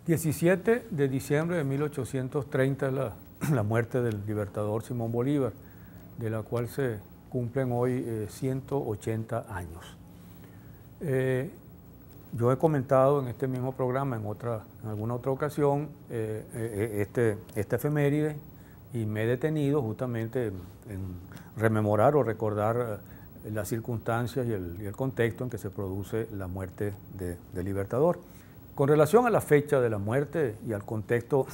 17 de diciembre de 1830 es la muerte del libertador Simón Bolívar, de la cual se cumplen hoy 180 años. Yo he comentado en este mismo programa, en alguna otra ocasión, esta efeméride, y me he detenido justamente en rememorar o recordar las circunstancias y el contexto en que se produce la muerte del libertador. Con relación a la fecha de la muerte y al contexto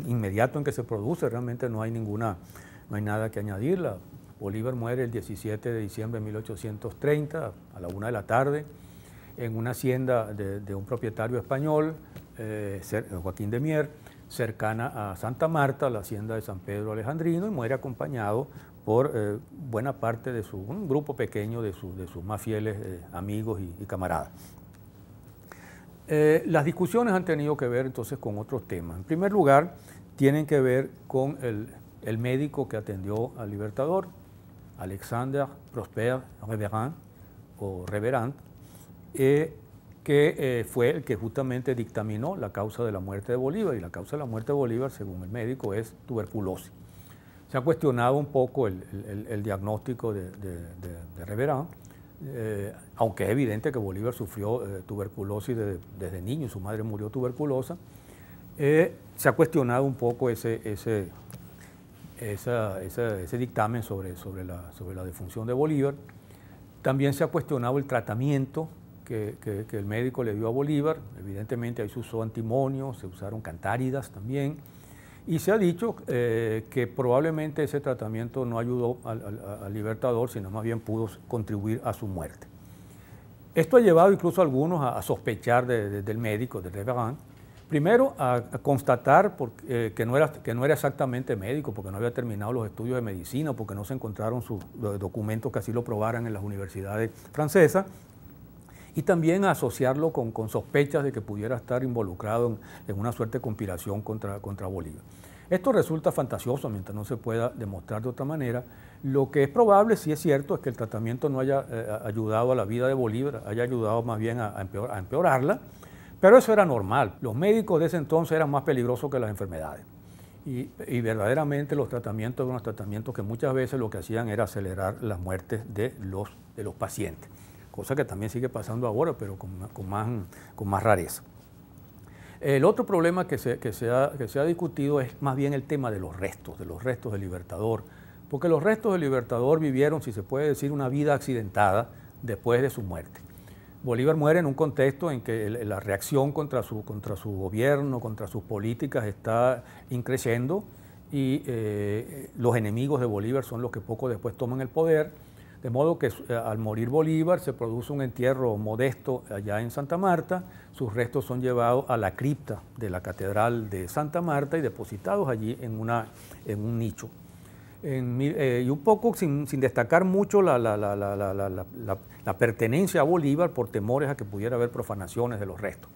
inmediato en que se produce, realmente no hay nada que añadir. Bolívar muere el 17 de diciembre de 1830 a la 1 de la tarde en una hacienda de un propietario español, Joaquín de Mier, cercana a Santa Marta, la hacienda de San Pedro Alejandrino, y muere acompañado por buena parte de un grupo pequeño de sus más fieles amigos y camaradas. Las discusiones han tenido que ver entonces con otros temas. En primer lugar, tienen que ver con el médico que atendió al libertador, Alexander Prosper Reverand, o Reverand, que fue el que justamente dictaminó la causa de la muerte de Bolívar, y la causa de la muerte de Bolívar, según el médico, es tuberculosis. Se ha cuestionado un poco el diagnóstico de Reverand, aunque es evidente que Bolívar sufrió tuberculosis desde niño, su madre murió tuberculosa. Se ha cuestionado un poco ese dictamen sobre la defunción de Bolívar. También se ha cuestionado el tratamiento que el médico le dio a Bolívar. Evidentemente ahí se usó antimonio, se usaron cantáridas también, y se ha dicho que probablemente ese tratamiento no ayudó al libertador, sino más bien pudo contribuir a su muerte. Esto ha llevado incluso a algunos a sospechar del médico, de Reverand, primero a constatar que no era exactamente médico, porque no había terminado los estudios de medicina, porque no se encontraron sus documentos que así lo probaran en las universidades francesas, y también a asociarlo con sospechas de que pudiera estar involucrado en una suerte de conspiración contra Bolívar. Esto resulta fantasioso mientras no se pueda demostrar de otra manera. Lo que es probable, sí es cierto, es que el tratamiento no haya ayudado a la vida de Bolívar, haya ayudado más bien a empeorarla, pero eso era normal. Los médicos de ese entonces eran más peligrosos que las enfermedades. Y verdaderamente los tratamientos eran unos tratamientos que muchas veces lo que hacían era acelerar las muertes de los pacientes, cosa que también sigue pasando ahora, pero con más rareza. El otro problema que se ha discutido es más bien el tema de los restos del libertador, porque los restos del libertador vivieron, si se puede decir, una vida accidentada después de su muerte. Bolívar muere en un contexto en que la reacción contra su gobierno, contra sus políticas está increciendo, y los enemigos de Bolívar son los que poco después toman el poder. De modo que al morir Bolívar se produce un entierro modesto allá en Santa Marta. Sus restos son llevados a la cripta de la Catedral de Santa Marta y depositados allí en un nicho. Y un poco sin destacar mucho la pertenencia a Bolívar, por temores a que pudiera haber profanaciones de los restos.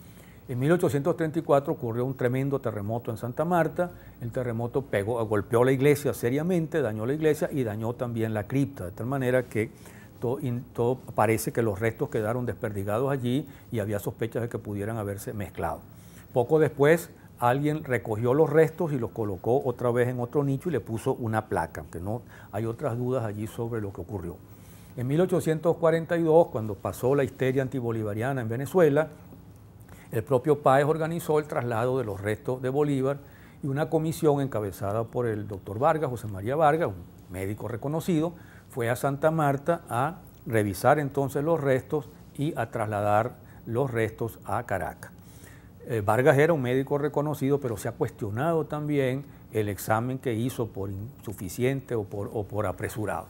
En 1834 ocurrió un tremendo terremoto en Santa Marta. El terremoto golpeó la iglesia seriamente, dañó la iglesia y dañó también la cripta, de tal manera que todo parece que los restos quedaron desperdigados allí y había sospechas de que pudieran haberse mezclado. Poco después alguien recogió los restos y los colocó otra vez en otro nicho y le puso una placa, aunque no hay otras dudas allí sobre lo que ocurrió. En 1842, cuando pasó la histeria antibolivariana en Venezuela, el propio Páez organizó el traslado de los restos de Bolívar, y una comisión encabezada por el doctor Vargas, José María Vargas, un médico reconocido, fue a Santa Marta a revisar entonces los restos y a trasladar los restos a Caracas. Vargas era un médico reconocido, pero se ha cuestionado también el examen que hizo por insuficiente o por apresurado.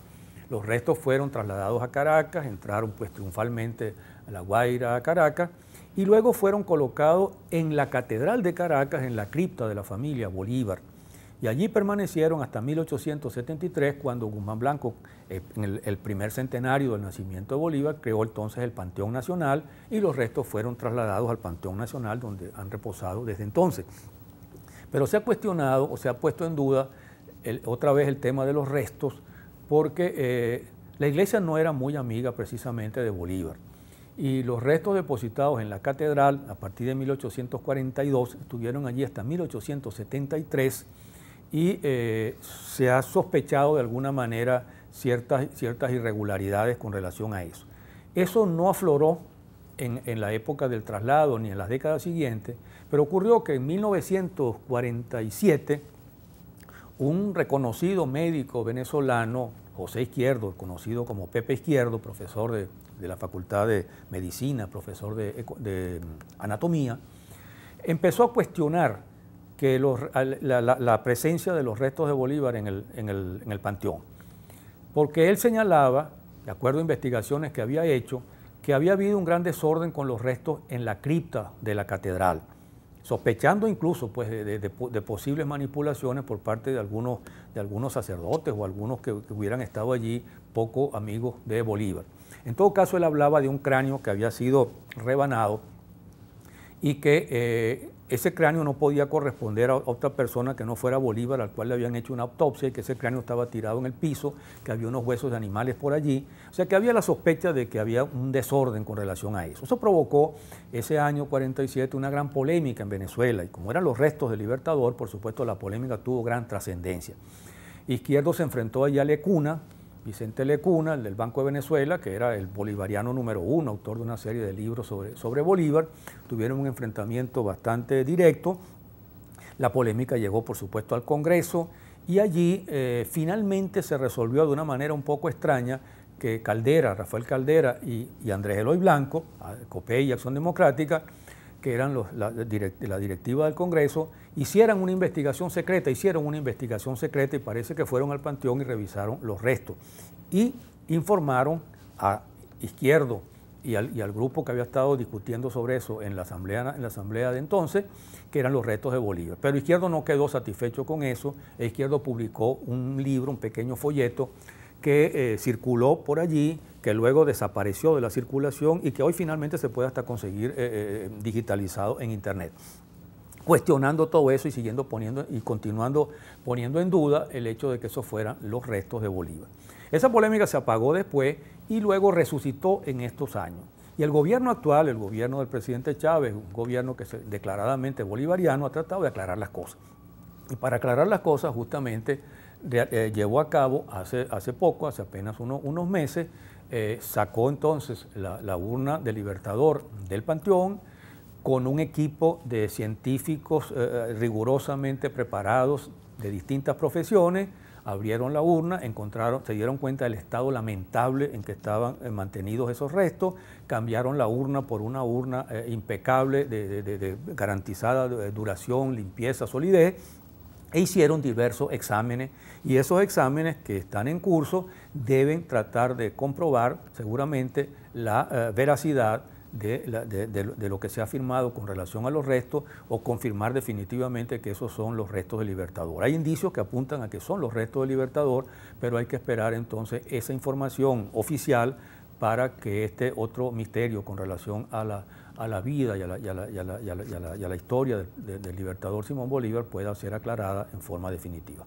Los restos fueron trasladados a Caracas, entraron pues triunfalmente a La Guaira, a Caracas, y luego fueron colocados en la Catedral de Caracas, en la cripta de la familia Bolívar. Y allí permanecieron hasta 1873, cuando Guzmán Blanco, en el primer centenario del nacimiento de Bolívar, creó entonces el Panteón Nacional, y los restos fueron trasladados al Panteón Nacional, donde han reposado desde entonces. Pero se ha cuestionado o se ha puesto en duda otra vez el tema de los restos, porque la iglesia no era muy amiga precisamente de Bolívar. y los restos depositados en la catedral a partir de 1842 estuvieron allí hasta 1873 y se ha sospechado de alguna manera ciertas irregularidades con relación a eso. Eso no afloró en la época del traslado ni en las décadas siguientes, pero ocurrió que en 1947 un reconocido médico venezolano, José Izquierdo, conocido como Pepe Izquierdo, profesor de la Facultad de Medicina, profesor de Anatomía, empezó a cuestionar que la presencia de los restos de Bolívar en el Panteón, porque él señalaba, de acuerdo a investigaciones que había hecho, que había habido un gran desorden con los restos en la cripta de la catedral, sospechando incluso pues, de posibles manipulaciones por parte de algunos sacerdotes o algunos que hubieran estado allí poco amigos de Bolívar. En todo caso, él hablaba de un cráneo que había sido rebanado y que ese cráneo no podía corresponder a otra persona que no fuera Bolívar, al cual le habían hecho una autopsia y que ese cráneo estaba tirado en el piso, que había unos huesos de animales por allí. O sea que había la sospecha de que había un desorden con relación a eso. Eso provocó ese año 47 una gran polémica en Venezuela y como eran los restos del Libertador, por supuesto la polémica tuvo gran trascendencia. Izquierdo se enfrentó allá a Lecuna, Vicente Lecuna, el del Banco de Venezuela, que era el bolivariano número 1, autor de una serie de libros sobre Bolívar. Tuvieron un enfrentamiento bastante directo. La polémica llegó, por supuesto, al Congreso y allí finalmente se resolvió de una manera un poco extraña que Rafael Caldera y Andrés Eloy Blanco, COPEI y Acción Democrática, que eran la directiva del Congreso, hicieron una investigación secreta y parece que fueron al Panteón y revisaron los restos y informaron a Izquierdo y al grupo que había estado discutiendo sobre eso en la asamblea de entonces, que eran los restos de Bolívar. Pero Izquierdo no quedó satisfecho con eso, Izquierdo publicó un libro, un pequeño folleto, que circuló por allí, que luego desapareció de la circulación y que hoy finalmente se puede hasta conseguir digitalizado en Internet. Cuestionando todo eso y continuando poniendo en duda el hecho de que esos fueran los restos de Bolívar. Esa polémica se apagó después y luego resucitó en estos años. Y el gobierno actual, el gobierno del presidente Chávez, un gobierno que es declaradamente bolivariano, ha tratado de aclarar las cosas. Y para aclarar las cosas, justamente, llevó a cabo hace poco, hace apenas unos meses, sacó entonces la urna del Libertador del Panteón con un equipo de científicos rigurosamente preparados de distintas profesiones, abrieron la urna, se dieron cuenta del estado lamentable en que estaban mantenidos esos restos, cambiaron la urna por una urna impecable, de garantizada duración, limpieza, solidez, e hicieron diversos exámenes y esos exámenes que están en curso deben tratar de comprobar seguramente la veracidad de lo que se ha afirmado con relación a los restos o confirmar definitivamente que esos son los restos del Libertador. Hay indicios que apuntan a que son los restos del Libertador, pero hay que esperar entonces esa información oficial para que este otro misterio con relación a la vida y a la historia del Libertador Simón Bolívar pueda ser aclarada en forma definitiva.